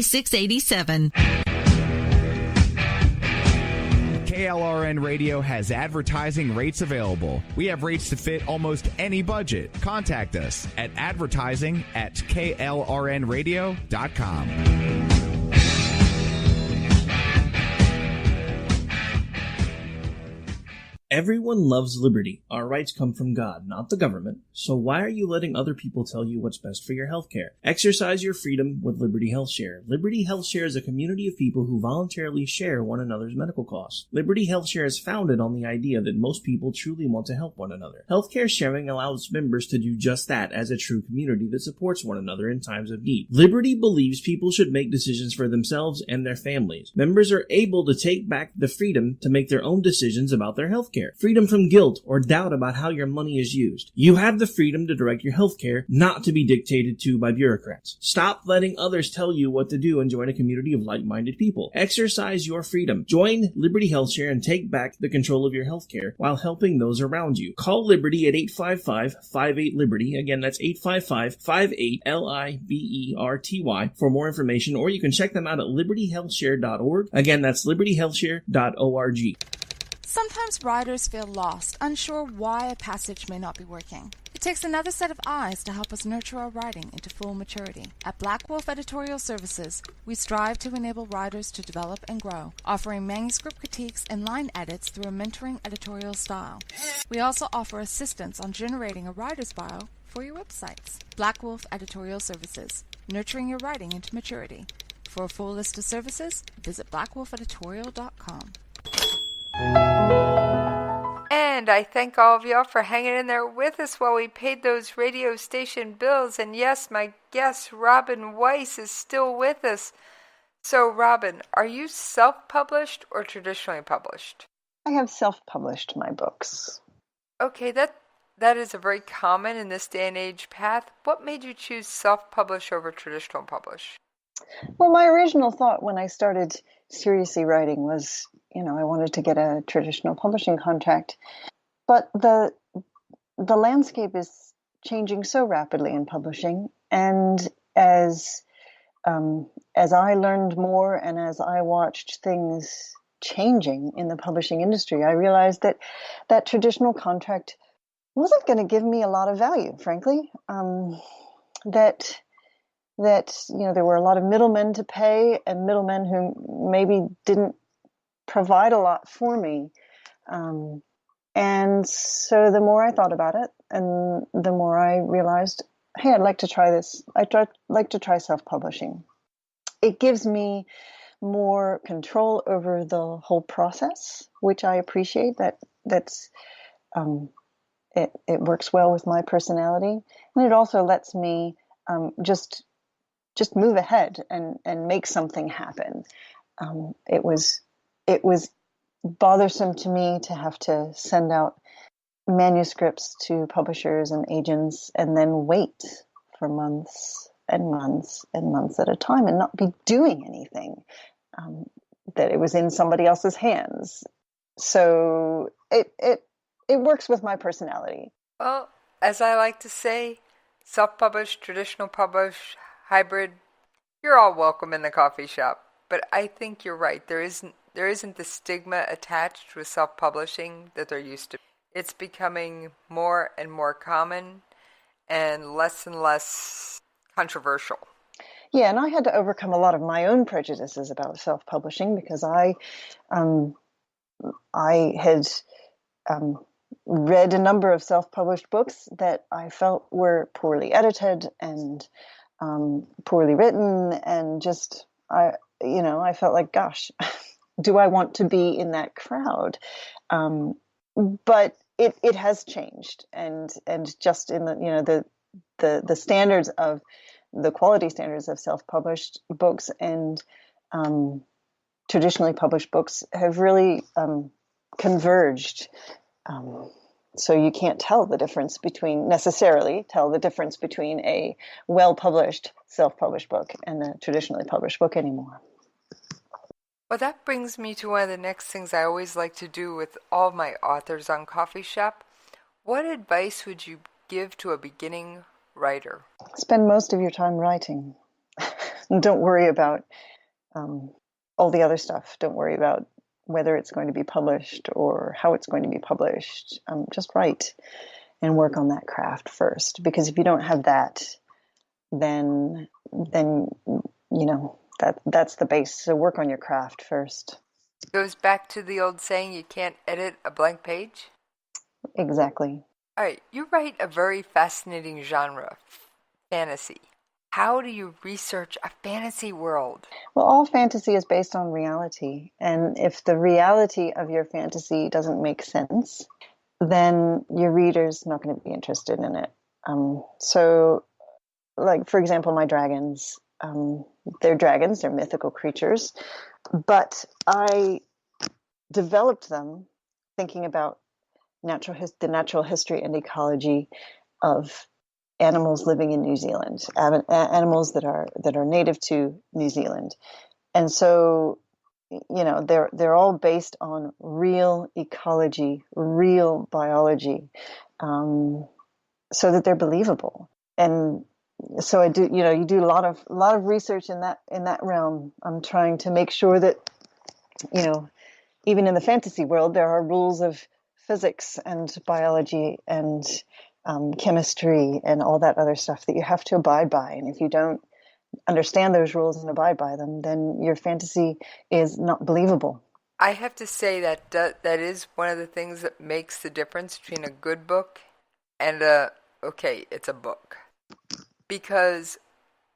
B: KLRN Radio has advertising rates available. We have rates to fit almost any budget. Contact us at advertising@klrnradio.com.
E: Everyone loves liberty. Our rights come from God, not the government. So why are you letting other people tell you what's best for your health care? Exercise your freedom with Liberty Health Share. Liberty Health Share is a community of people who voluntarily share one another's medical costs. Liberty Health Share is founded on the idea that most people truly want to help one another. Healthcare sharing allows members to do just that as a true community that supports one another in times of need. Liberty believes people should make decisions for themselves and their families. Members are able to take back the freedom to make their own decisions about their health care. Freedom from guilt or doubt about how your money is used. You have the freedom to direct your health care, not to be dictated to by bureaucrats. Stop letting others tell you what to do and join a community of like-minded people. Exercise your freedom. Join Liberty Health Share and take back the control of your health care while helping those around you. Call Liberty at 855-58-LIBERTY. Again, that's 855-58-LIBERTY for more information, or you can check them out at libertyhealthshare.org. Again, that's libertyhealthshare.org.
C: Sometimes writers feel lost, unsure why a passage may not be working. It takes another set of eyes to help us nurture our writing into full maturity. At Black Wolf Editorial Services, we strive to enable writers to develop and grow, offering manuscript critiques and line edits through a mentoring editorial style. We also offer assistance on generating a writer's bio for your websites. Black Wolf Editorial Services, nurturing your writing into maturity. For a full list of services, visit blackwolfeditorial.com.
K: And I thank all of y'all for hanging in there with us while we paid those radio station bills. And yes, my guest, Robinne Weiss, is still with us. So, Robinne, are you self-published or traditionally published?
L: I have self-published my books.
K: Okay, that is a very common in this day and age path. What made you choose self-publish over traditional publish?
L: Well, my original thought when I started seriously writing was, I wanted to get a traditional publishing contract. But the landscape is changing so rapidly in publishing, and as I learned more and as I watched things changing in the publishing industry, I realized that traditional contract wasn't going to give me a lot of value, frankly. That there were a lot of middlemen to pay, and middlemen who maybe didn't provide a lot for me. And so the more I thought about it, and the more I realized, hey, I'd like to try this. I'd like to try self-publishing. It gives me more control over the whole process, which I appreciate. It works well with my personality, and it also lets me just move ahead and make something happen. It was bothersome to me to have to send out manuscripts to publishers and agents and then wait for months and months and months at a time and not be doing anything, that it was in somebody else's hands. So it works with my personality.
K: Well, as I like to say, self-published, traditional published, hybrid, you're all welcome in the coffee shop. But I think you're right. There isn't the stigma attached with self-publishing that there used to be. It's becoming more and more common and less controversial.
L: Yeah, and I had to overcome a lot of my own prejudices about self-publishing because I had read a number of self-published books that I felt were poorly edited and poorly written, and just I felt like, gosh, do I want to be in that crowd? But it has changed, and just in the standards of the quality standards of self-published books and traditionally published books have really converged. So you can't necessarily tell the difference between a well-published self-published book and a traditionally published book anymore.
K: Well, that brings me to one of the next things I always like to do with all my authors on Coffee Shop. What advice would you give to a beginning writer?
L: Spend most of your time writing. Don't worry about all the other stuff. Don't worry about whether it's going to be published or how it's going to be published. Just write and work on that craft first. Because if you don't have that, then that's the base. So work on your craft first.
K: Goes back to the old saying, you can't edit a blank page?
L: Exactly.
K: All right, you write a very fascinating genre, fantasy. How do you research a fantasy world?
L: Well, all fantasy is based on reality. And if the reality of your fantasy doesn't make sense, then your reader's not going to be interested in it. So, like, for example, my dragons, they're dragons, they're mythical creatures. But I developed them thinking about the natural history and ecology of animals living in New Zealand, animals that are native to New Zealand. And so, they're all based on real ecology, real biology, so that they're believable. And so I do, you do a lot of research in that realm. I'm trying to make sure that, even in the fantasy world, there are rules of physics and biology and chemistry and all that other stuff that you have to abide by. And if you don't understand those rules and abide by them, then your fantasy is not believable.
K: I have to say that is one of the things that makes the difference between a good book and it's a book. Because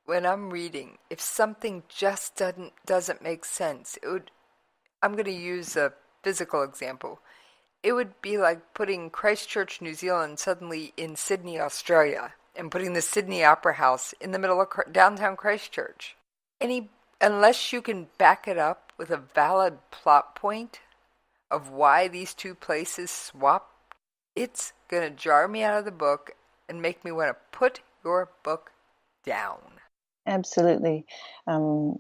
K: when I'm reading, if something just doesn't make sense, I'm going to use a physical example. It would be like putting Christchurch, New Zealand, suddenly in Sydney, Australia, and putting the Sydney Opera House in the middle of downtown Christchurch. Unless you can back it up with a valid plot point of why these two places swap, it's going to jar me out of the book and make me want to put your book down.
L: Absolutely. I'm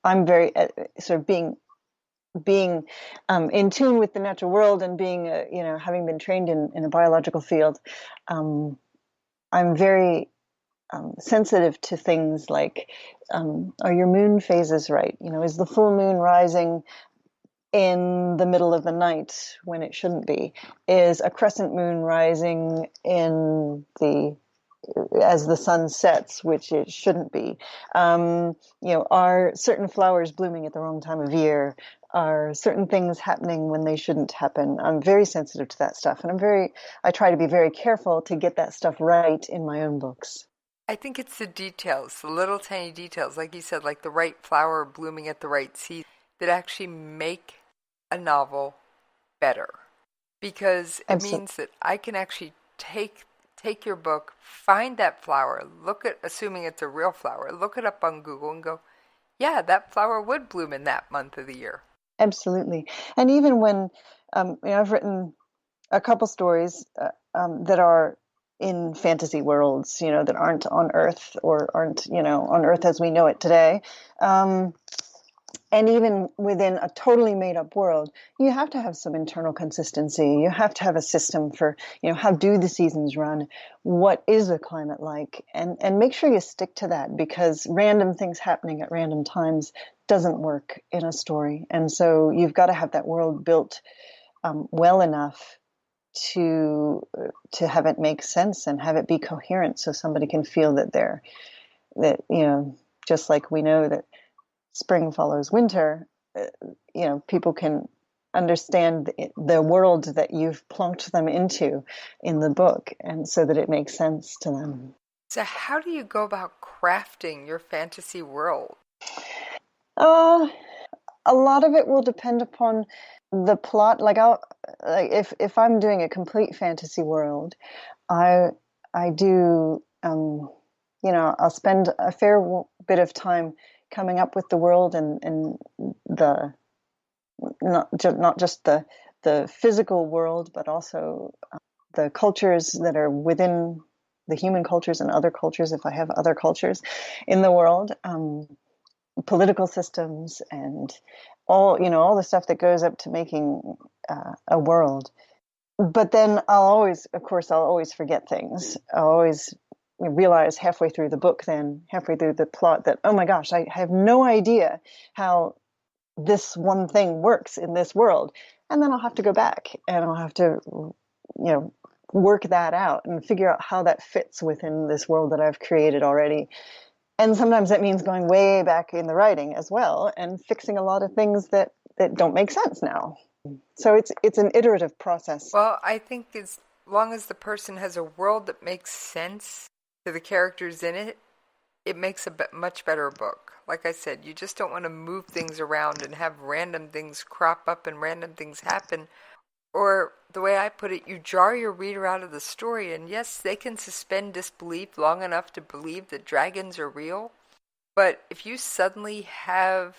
L: very sort of being in tune with the natural world and being, having been trained in a biological field, I'm very sensitive to things like, are your moon phases right? Is the full moon rising in the middle of the night when it shouldn't be? Is a crescent moon rising as the sun sets, which it shouldn't be? Are certain flowers blooming at the wrong time of year? Are certain things happening when they shouldn't happen? I'm very sensitive to that stuff, and I try to be very careful to get that stuff right in my own books.
K: I think it's the details, the little tiny details, like you said, like the right flower blooming at the right season, that actually make a novel better. Because it means that I can actually take your book, find that flower, assuming it's a real flower, look it up on Google and go, yeah, that flower would bloom in that month of the year.
L: Absolutely. And even when I've written a couple stories that are in fantasy worlds, that aren't on Earth or aren't, on Earth as we know it today. And even within a totally made-up world, you have to have some internal consistency. You have to have a system for, how do the seasons run? What is the climate like? And make sure you stick to that, because random things happening at random times doesn't work in a story. And so you've got to have that world built well enough to have it make sense and have it be coherent, so somebody can feel that they're that, just like we know that spring follows winter, people can understand the world that you've plunked them into in the book, and so that it makes sense to them.
K: So how do you go about crafting your fantasy world?
L: A lot of it will depend upon the plot. If I'm doing a complete fantasy world, I do, I'll spend a fair bit of time coming up with the world and the not just the physical world, but also the cultures that are within the human cultures and other cultures, if I have other cultures in the world, political systems and all the stuff that goes up to making a world. But then I'll always forget things. I'll always realize halfway through the plot that, oh my gosh, I have no idea how this one thing works in this world. And then I'll have to go back and I'll have to, work that out and figure out how that fits within this world that I've created already. And sometimes that means going way back in the writing as well and fixing a lot of things that don't make sense now. So it's an iterative process.
K: Well, I think as long as the person has a world that makes sense to the characters in it, it makes a much better book. Like I said, you just don't want to move things around and have random things crop up and random things happen. Or the way I put it, you jar your reader out of the story, and yes, they can suspend disbelief long enough to believe that dragons are real. But if you suddenly have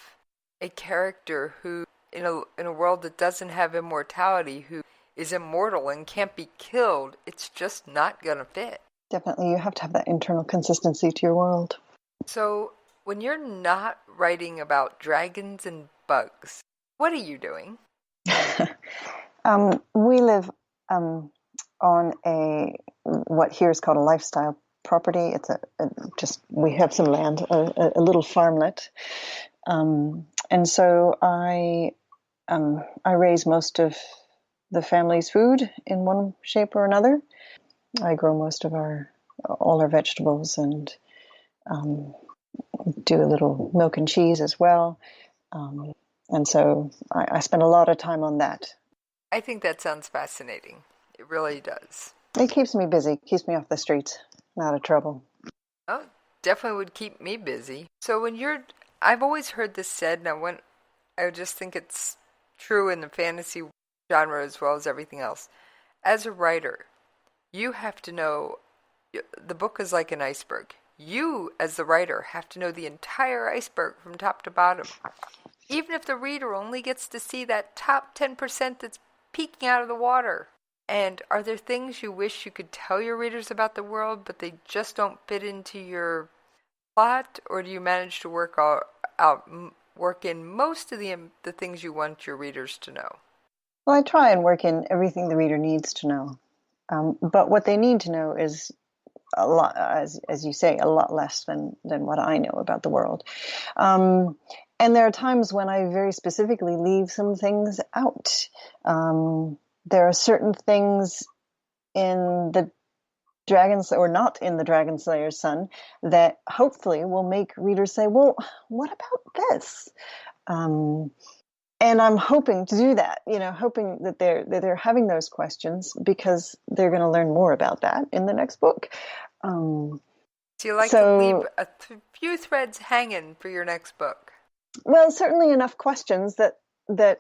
K: a character who, in a world that doesn't have immortality, who is immortal and can't be killed, it's just not going to fit.
L: Definitely, you have to have that internal consistency to your world.
K: So, when you're not writing about dragons and bugs, what are you doing?
L: We live on what here is called a lifestyle property. It's we have some land, a little farmlet, and so I raise most of the family's food in one shape or another. I grow most of all our vegetables and do a little milk and cheese as well, and so I spend a lot of time on that.
K: I think that sounds fascinating. It really does.
L: It keeps me busy, keeps me off the streets, not out of trouble.
K: Oh, definitely would keep me busy. So I've always heard this said, and I just think it's true in the fantasy genre as well as everything else. As a writer, you have to know, the book is like an iceberg. You, as the writer, have to know the entire iceberg from top to bottom. Even if the reader only gets to see that top 10% that's peeking out of the water. And are there things you wish you could tell your readers about the world, but they just don't fit into your plot? Or do you manage to work in most of the things you want your readers to know?
L: Well, I try and work in everything the reader needs to know. But what they need to know is a lot, as you say, a lot less than what I know about the world. And there are times when I very specifically leave some things out. There are certain things in the Dragons, or not in the Dragon Slayer's Son, that hopefully will make readers say, well, what about this? And I'm hoping to do that, hoping that they're having those questions because they're going to learn more about that in the next book.
K: So you like to leave a few threads hanging for your next book?
L: Well, certainly enough questions that the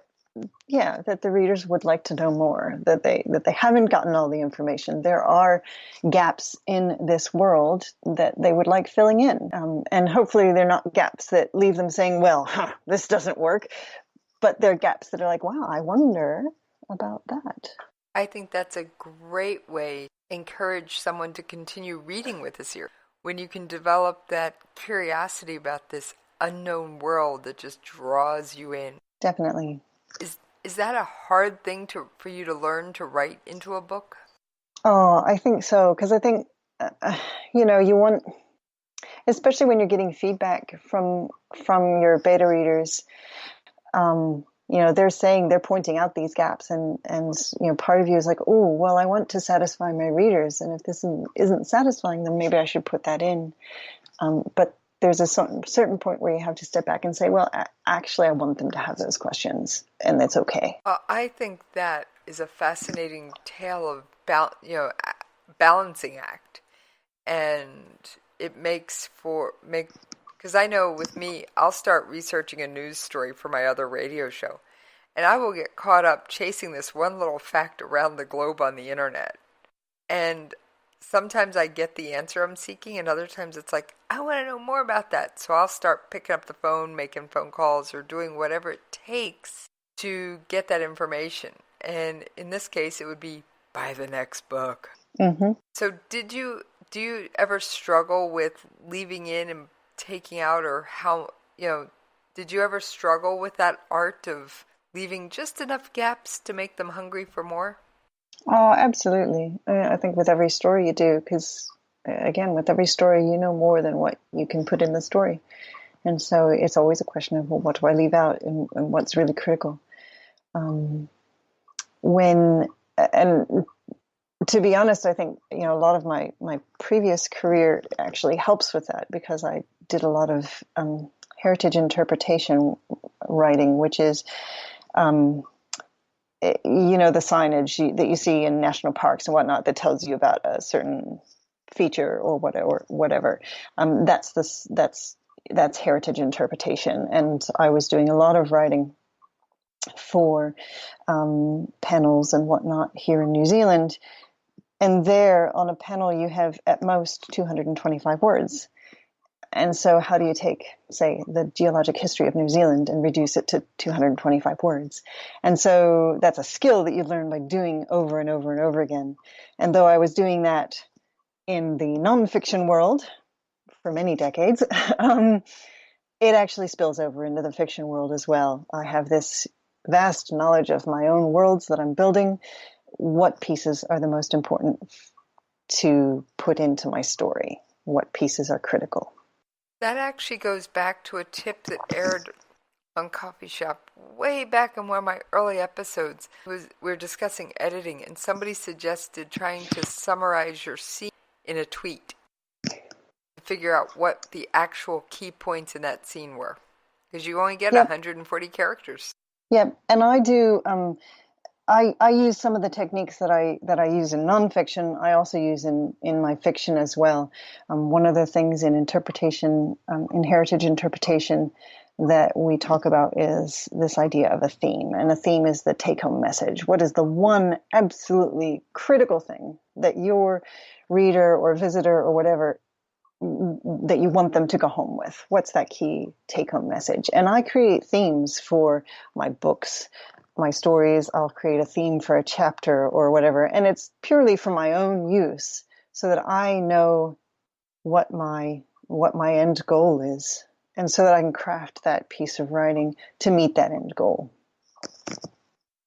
L: readers would like to know more, that they haven't gotten all the information. There are gaps in this world that they would like filling in. And hopefully they're not gaps that leave them saying, well, this doesn't work. But they're gaps that are like, wow, I wonder about that.
K: I think that's a great way to encourage someone to continue reading with us here. When you can develop that curiosity about this unknown world that just draws you in.
L: Definitely.
K: Is that a hard thing for you to learn to write into a book?
L: Oh, I think so, because I think you want, especially when you're getting feedback from your beta readers. They're pointing out these gaps, and part of you is like, oh, well, I want to satisfy my readers, and if this isn't satisfying them, maybe I should put that in. But there's a certain point where you have to step back and say, well, actually, I want them to have those questions, and that's okay.
K: I think that is a fascinating tale of balancing act, and it makes because I know with me, I'll start researching a news story for my other radio show, and I will get caught up chasing this one little fact around the globe on the internet, and sometimes I get the answer I'm seeking, and other times it's like, I want to know more about that. So I'll start picking up the phone, making phone calls, or doing whatever it takes to get that information. And in this case, it would be buy the next book.
L: Mm-hmm.
K: So do you ever struggle with leaving in and taking out, or did you ever struggle with that art of leaving just enough gaps to make them hungry for more?
L: Oh, absolutely. I think with every story you do, because again, with every story, you know more than what you can put in the story. And so it's always a question of, well, what do I leave out and what's really critical? And to be honest, I think, a lot of my previous career actually helps with that, because I did a lot of heritage interpretation writing, which is, the signage that you see in national parks and whatnot that tells you about a certain feature or whatever. That's heritage interpretation. And I was doing a lot of writing for panels and whatnot here in New Zealand. And there on a panel, you have at most 225 words. And so how do you take, say, the geologic history of New Zealand and reduce it to 225 words? And so that's a skill that you learn by doing over and over and over again. And though I was doing that in the nonfiction world for many decades, it actually spills over into the fiction world as well. I have this vast knowledge of my own worlds that I'm building. What pieces are the most important to put into my story? What pieces are critical?
K: That actually goes back to a tip that aired on Coffee Shop way back in one of my early episodes. We were discussing editing, and somebody suggested trying to summarize your scene in a tweet to figure out what the actual key points in that scene were, because you only get 140 characters.
L: Yeah, and I do. I use some of the techniques that I use in nonfiction. I also use in my fiction as well. One of the things in interpretation, in heritage interpretation, that we talk about is this idea of a theme. And a theme is the take-home message. What is the one absolutely critical thing that your reader or visitor or whatever that you want them to go home with? What's that key take-home message? And I create themes for my books, my stories. I'll create a theme for a chapter or whatever, and it's purely for my own use, so that I know what my end goal is, and so that I can craft that piece of writing to meet that end goal.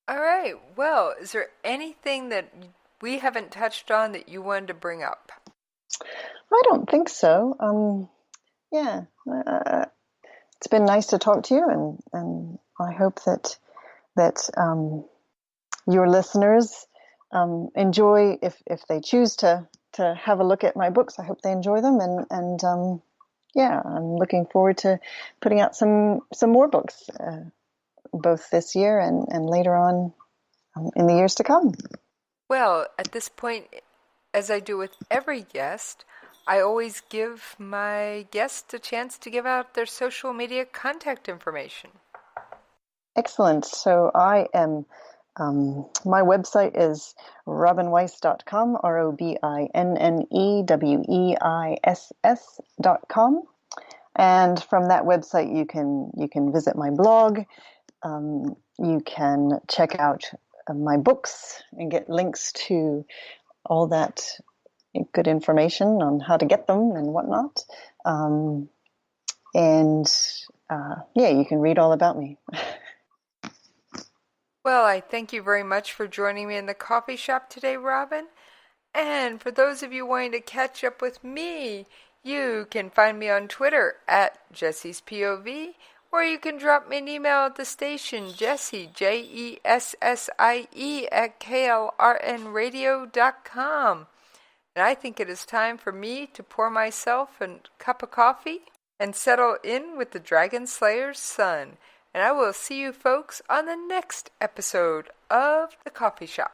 K: All right. Well, is there anything that we haven't touched on that you wanted to bring up?
L: I don't think so. It's been nice to talk to you, and I hope that your listeners enjoy, if they choose to have a look at my books. I hope they enjoy them, and I'm looking forward to putting out some more books, both this year and later on in the years to come.
K: Well, at this point, as I do with every guest, I always give my guests a chance to give out their social media contact information.
L: Excellent. So I am, my website is robinweiss.com, ROBINNEWEISS.com. And from that website, you can visit my blog. You can check out my books and get links to all that good information on how to get them and whatnot. You can read all about me.
K: Well, I thank you very much for joining me in the coffee shop today, Robin. And for those of you wanting to catch up with me, you can find me on Twitter at Jessie's POV, or you can drop me an email at the station, Jessie, JESSIE, at KLRNRadio.com. And I think it is time for me to pour myself a cup of coffee and settle in with the Dragon Slayer's son. And I will see you folks on the next episode of The Coffee Shop.